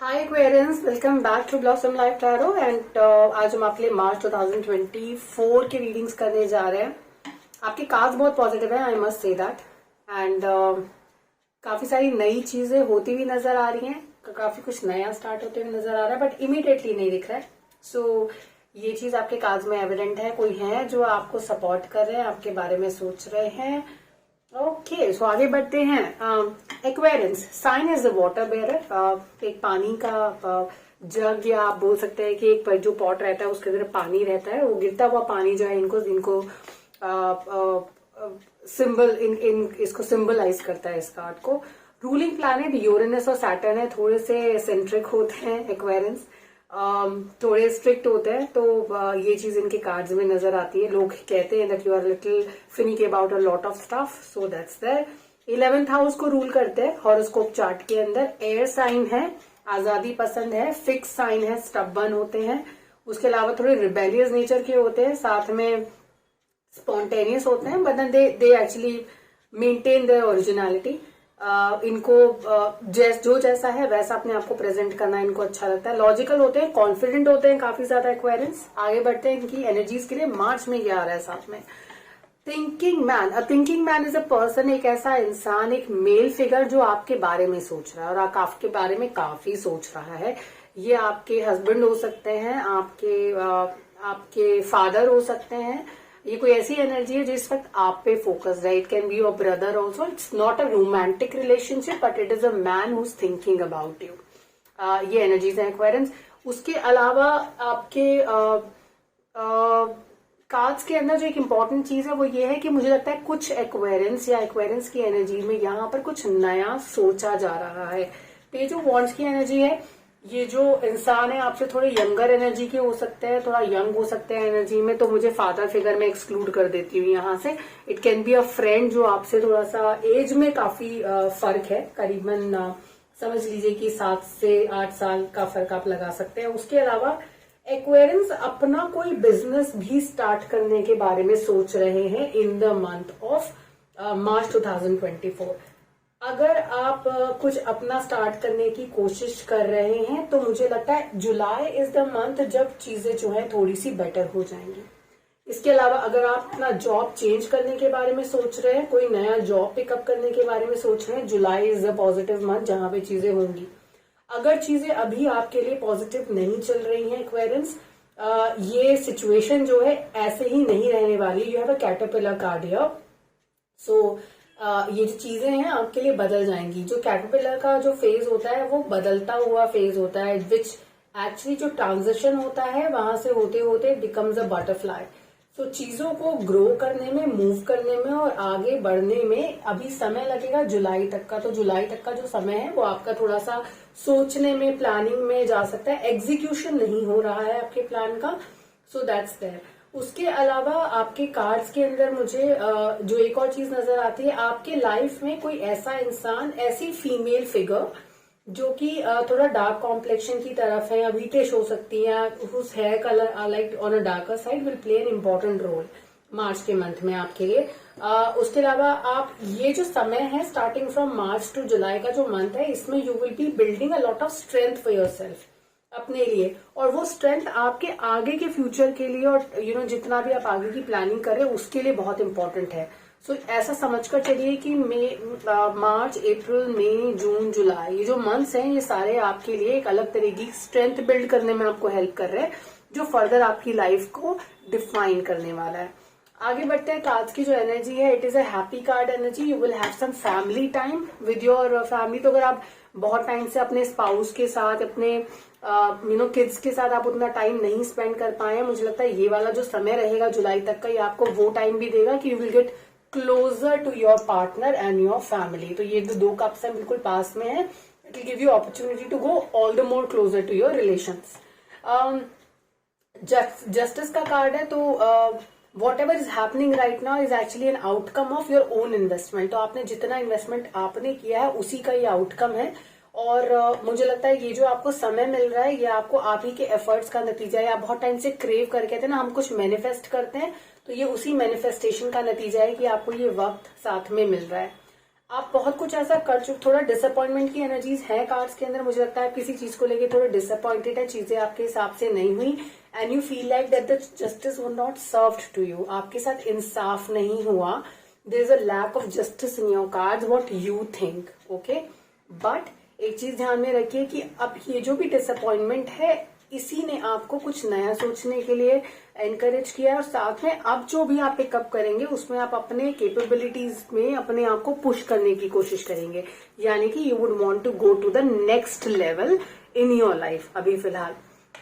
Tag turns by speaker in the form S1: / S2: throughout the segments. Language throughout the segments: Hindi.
S1: Hi Aquarians, welcome back to Blossom Life Tarot and आज हम आपके लिए मार्च 2024 की रीडिंग्स करने जा रहे हैं। आपकी कार्ड्स बहुत पॉजिटिव है, I must say that. And काफी सारी नई चीजें होती हुई नजर आ रही हैं, काफी कुछ नया स्टार्ट होते हुए नजर आ रहा है, बट इमीडिएटली नहीं दिख रहा है। सो ये चीज आपके कार्ड्स में एविडेंट है। कोई है जो आपको सपोर्ट कर रहे हैं, आपके बारे में सोच रहे हैं। ओके, सो आगे बढ़ते हैं। Aquarians sign is the water bearer. एक पानी का जग, या आप बोल सकते हैं कि एक जो पॉट रहता है उसके अंदर पानी रहता है, वो गिरता हुआ पानी जो है इनको सिंबल इन इसको सिंबलाइज करता है इस कार्ड को। रूलिंग प्लैनेट यूरेनस और सैटर्न है, थोड़े से एसेंट्रिक होते हैं एक्वेरियंस, थोड़े स्ट्रिक्ट होते हैं, तो ये चीज इनके कार्ड्स में नजर आती है। लोग कहते हैं that you are little finicky about a lot of stuff, so that's there. 11th house को रूल करते हैं हॉरोस्कोप चार्ट के अंदर। एयर साइन है, आजादी पसंद है, फिक्स साइन है, स्टबर्न होते हैं, उसके अलावा थोड़े रिबेलियस नेचर के होते हैं, साथ में स्पॉन्टेनियस होते हैं, but they actually maintain their originality. इनको जो जैसा है वैसा अपने आप को प्रेजेंट करना इनको अच्छा लगता है। लॉजिकल होते हैं, कॉन्फिडेंट होते हैं काफी ज्यादा एक्वेरियंस। आगे बढ़ते हैं इनकी एनर्जीज के लिए। मार्च में क्या आ रहा है साथ में? Thinking man. A thinking man is a person, एक ऐसा इंसान, एक मेल फिगर जो आपके बारे में सोच रहा है और आपके बारे में काफी सोच रहा है। ये आपके हस्बैंड हो सकते हैं, आपके फादर हो सकते हैं। ये कोई ऐसी एनर्जी है जिस वक्त आप पे फोकस्ड है। It can be your brother also. It's not a romantic relationship, but it is a man who is thinking about you. ये एनर्जीज है एक्वेरियंस। उसके अलावा आपके कार्ड्स के अंदर जो एक इम्पॉर्टेंट चीज है वो ये है कि मुझे लगता है कुछ एक्वेरियंस या एक्वेरियंस की एनर्जी में यहाँ पर कुछ नया सोचा जा रहा है। पेज ऑफ वॉन्ड्स की एनर्जी है। ये जो इंसान है आपसे थोड़े यंगर एनर्जी के हो सकते हैं, थोड़ा यंग हो सकते हैं एनर्जी में, तो मुझे फादर फिगर में एक्सक्लूड कर देती हूँ यहाँ से। It can be a friend जो आपसे थोड़ा सा एज में काफी फर्क है, करीबन समझ लीजिए कि 7 से 8 साल का फर्क आप लगा सकते हैं। उसके अलावा एक्वेरियंस अपना कोई बिजनेस भी स्टार्ट करने के बारे में सोच रहे हैं in the month of March 2024। अगर आप कुछ अपना स्टार्ट करने की कोशिश कर रहे हैं तो मुझे लगता है जुलाई इज द मंथ जब चीजें जो है थोड़ी सी बेटर हो जाएंगी। इसके अलावा अगर आप अपना जॉब चेंज करने के बारे में सोच रहे हैं, कोई नया जॉब पिकअप करने के बारे में सोच रहे हैं, जुलाई इज द पॉजिटिव मंथ जहां पे चीजें होंगी। अगर चीजें अभी आपके लिए पॉजिटिव नहीं चल रही हैं एक्वेरियंस, ये सिचुएशन जो है ऐसे ही नहीं रहने वाली। You have a caterpillar card here. So ये जो चीजें हैं आपके लिए बदल जाएंगी। जो कैटरपिलर का जो फेज होता है वो बदलता हुआ फेज होता है, विच एक्चुअली जो ट्रांजिशन होता है वहां से होते होते बिकम्स अ बटरफ्लाई। तो चीजों को ग्रो करने में, मूव करने में और आगे बढ़ने में अभी समय लगेगा जुलाई तक का। तो जुलाई तक का जो समय है वो आपका थोड़ा सा सोचने में, प्लानिंग में जा सकता है। एग्जीक्यूशन नहीं हो रहा है आपके प्लान का, सो दैट्स देयर। उसके अलावा आपके कार्ड्स के अंदर मुझे जो एक और चीज नजर आती है, आपके लाइफ में कोई ऐसा इंसान, ऐसी फीमेल फिगर जो कि थोड़ा डार्क कॉम्प्लेक्शन की तरफ है, या वीटिश हो सकती है, whose hair colour like on a darker side will play an important role March के मंथ में आपके लिए। उसके अलावा आप ये जो समय है स्टार्टिंग फ्रॉम मार्च टू जुलाई का जो मंथ है, इसमें you will be building a lot of strength for your self, अपने लिए। और वो स्ट्रेंथ आपके आगे के फ्यूचर के लिए और जितना भी आप आगे की प्लानिंग कर रहे हैं उसके लिए बहुत इंपॉर्टेंट है। सो ऐसा समझकर चलिए कि मार्च, अप्रैल, मई, जून, जुलाई, ये जो मंथ्स हैं ये सारे आपके लिए एक अलग तरह की स्ट्रेंथ बिल्ड करने में आपको हेल्प कर रहे हैं, जो फर्दर आपकी लाइफ को डिफाइन करने वाला है। आगे बढ़ते हैं। कार्ड्स की जो एनर्जी है, it is a happy card energy. You will have some family time with your family. तो अगर आप बहुत टाइम से अपने स्पाउस के साथ, अपने किड्स के साथ आप उतना टाइम नहीं स्पेंड कर पाए, मुझे लगता है ये वाला जो समय रहेगा जुलाई तक का, ये आपको वो टाइम भी देगा कि you will get closer to your partner and your family. तो ये जो 2 कप्स है बिल्कुल पास में है। It will give you opportunity to go all the more closer to your relations. Justice का कार्ड है, तो whatever is happening right now is actually an outcome of your own investment। तो आपने जितना इन्वेस्टमेंट आपने किया है उसी का ये आउटकम है। और मुझे लगता है ये जो आपको समय मिल रहा है ये आपको आप ही के एफर्ट्स का नतीजा है। आप बहुत टाइम से क्रेव करके थे ना, हम कुछ मैनिफेस्ट करते हैं, तो ये उसी मैनिफेस्टेशन का नतीजा है कि आपको ये वक्त साथ में मिल रहा है। आप बहुत कुछ ऐसा कर चुके, थोड़ा डिसअपॉइंटमेंट की एनर्जीज है कार्ड्स के अंदर। मुझे लगता है किसी चीज को लेके थोड़ा डिसअपॉइंटेड है, चीजें आपके हिसाब से नहीं हुई and you feel like that the justice were not served to you. आपके साथ इंसाफ नहीं हुआ, there is a lack of justice in your cards what you think, okay. But एक चीज ध्यान में रखिए कि अब ये जो भी डिसअपॉइंटमेंट है, इसी ने आपको कुछ नया सोचने के लिए एनकरेज किया है, और साथ में अब जो भी आप पिकअप करेंगे उसमें आप अपने कैपेबिलिटीज में अपने आप को पुश करने की कोशिश करेंगे, यानी कि you would want to go to the next level in your life. अभी फिलहाल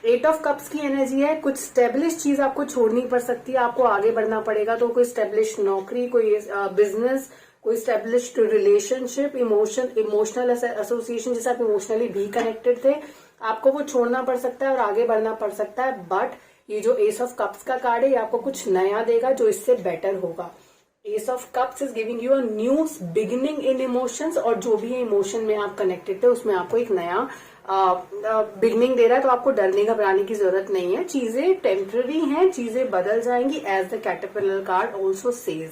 S1: 8 ऑफ कप्स की एनर्जी है, कुछ स्टेब्लिश चीज आपको छोड़नी पड़ सकती है, आपको आगे बढ़ना पड़ेगा। तो कोई स्टेब्लिश नौकरी, कोई बिजनेस, कोई स्टेब्लिश्ड रिलेशनशिप, इमोशनल एसोसिएशन जैसे आप इमोशनली भी कनेक्टेड थे, आपको वो छोड़ना पड़ सकता है और आगे बढ़ना पड़ सकता है। बट ये जो एस ऑफ कप्स का कार्ड है, ये आपको कुछ नया देगा जो इससे बेटर होगा। S of cups is giving you a new beginning in emotions, और जो भी इमोशन में आप कनेक्टेड थे उसमें आपको एक नया बिगिनिंग दे रहा है। तो आपको डरने घबराने की जरूरत नहीं है, चीजें टेम्पररी हैं, चीजें बदल जाएंगी, as the caterpillar card also says.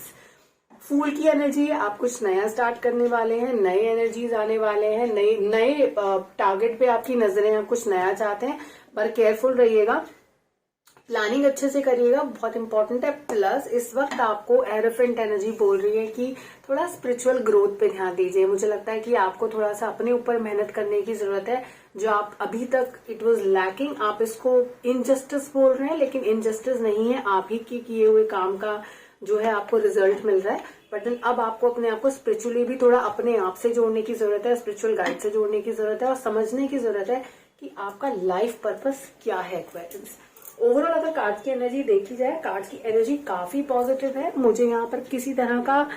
S1: फूल की एनर्जी है, आप कुछ नया स्टार्ट करने वाले हैं, नए एनर्जीज आने वाले हैं, नए टारगेट पे आपकी नजरें, आप कुछ नया चाहते हैं, पर केयरफुल रहिएगा, प्लानिंग अच्छे से करिएगा, बहुत इंपॉर्टेंट है। प्लस इस वक्त आपको एरोफेंट एनर्जी बोल रही है कि थोड़ा स्पिरिचुअल ग्रोथ पे ध्यान दीजिए। मुझे लगता है कि आपको थोड़ा सा अपने ऊपर मेहनत करने की जरूरत है, जो आप अभी तक इट वाज लैकिंग। आप इसको इनजस्टिस बोल रहे हैं, लेकिन इनजस्टिस नहीं है, आप ही के किए हुए काम का जो है आपको रिजल्ट मिल रहा है। बट देन अब आपको अपने आप को स्पिरिचुअली भी थोड़ा अपने आप से जोड़ने की जरूरत है, स्पिरिचुअल गाइड से जोड़ने की जरूरत है, और समझने की जरूरत है कि आपका लाइफ पर्पस क्या है। एक्वेरियंस ओवरऑल अगर कार्ड्स की एनर्जी देखी जाए, कार्ड्स की एनर्जी काफी पॉजिटिव है। मुझे यहाँ पर किसी तरह का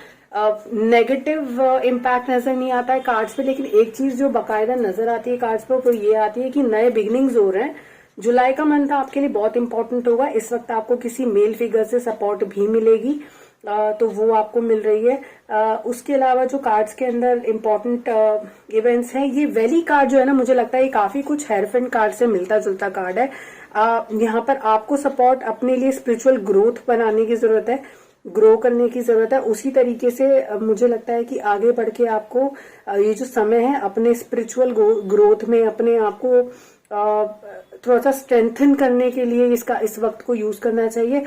S1: नेगेटिव इम्पैक्ट नजर नहीं आता है कार्ड्स पे, लेकिन एक चीज जो बाकायदा नजर आती है कार्ड्स पे वो ये आती है कि नए बिगिनिंग्स हो रहे हैं। जुलाई का मंथ आपके लिए बहुत इंपॉर्टेंट होगा। इस वक्त आपको किसी मेल फिगर से सपोर्ट भी मिलेगी, तो वो आपको मिल रही है। उसके अलावा जो कार्ड्स के अंदर इम्पोर्टेंट इवेंट्स हैं, ये वैली कार्ड जो है ना, मुझे लगता है ये काफी कुछ हेरफेंट कार्ड से मिलता जुलता कार्ड है। यहाँ पर आपको सपोर्ट अपने लिए स्पिरिचुअल ग्रोथ बनाने की जरूरत है, ग्रो करने की जरूरत है। उसी तरीके से मुझे लगता है कि आगे बढ़ के आपको ये जो समय है अपने स्पिरिचुअल ग्रोथ में अपने आप को थोड़ा सा स्ट्रेंथन करने के लिए इस वक्त को यूज करना चाहिए।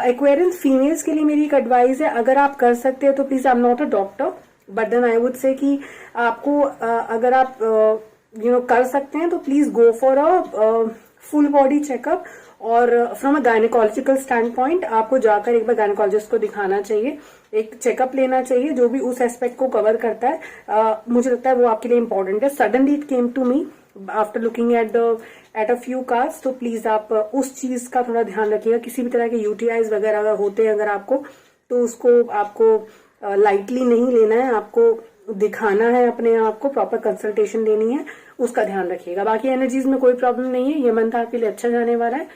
S1: एक्वेरियंस फीमेल्स के लिए मेरी एक एडवाइस है, अगर आप कर सकते हैं तो please, I am not a doctor, but then I would say कि आपको अगर आप कर सकते हैं तो please go for a full body checkup, और from a gynaecological standpoint आपको जाकर एक बार गायनेकोलॉजिस्ट को दिखाना चाहिए, एक चेकअप लेना चाहिए जो भी उस एस्पेक्ट को कवर करता है। मुझे लगता है वो आपके लिए इंपॉर्टेंट है। Suddenly it came to me after looking at a few cards, तो प्लीज आप उस चीज का थोड़ा ध्यान रखिएगा। किसी भी तरह के यूटीआईज वगैरह अगर होते हैं अगर आपको, तो उसको आपको लाइटली नहीं लेना है, आपको दिखाना है अपने आप को, प्रॉपर कंसल्टेशन लेनी है, उसका ध्यान रखिएगा। बाकी एनर्जीज में कोई प्रॉब्लम नहीं है, ये मंथ आपके लिए अच्छा जाने वाला है।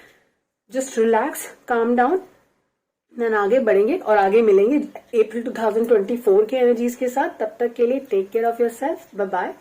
S1: Just relax, calm down, then आगे बढ़ेंगे और आगे मिलेंगे अप्रैल 2024 के एनर्जीज के साथ। तब तक के लिए take care of yourself, bye bye.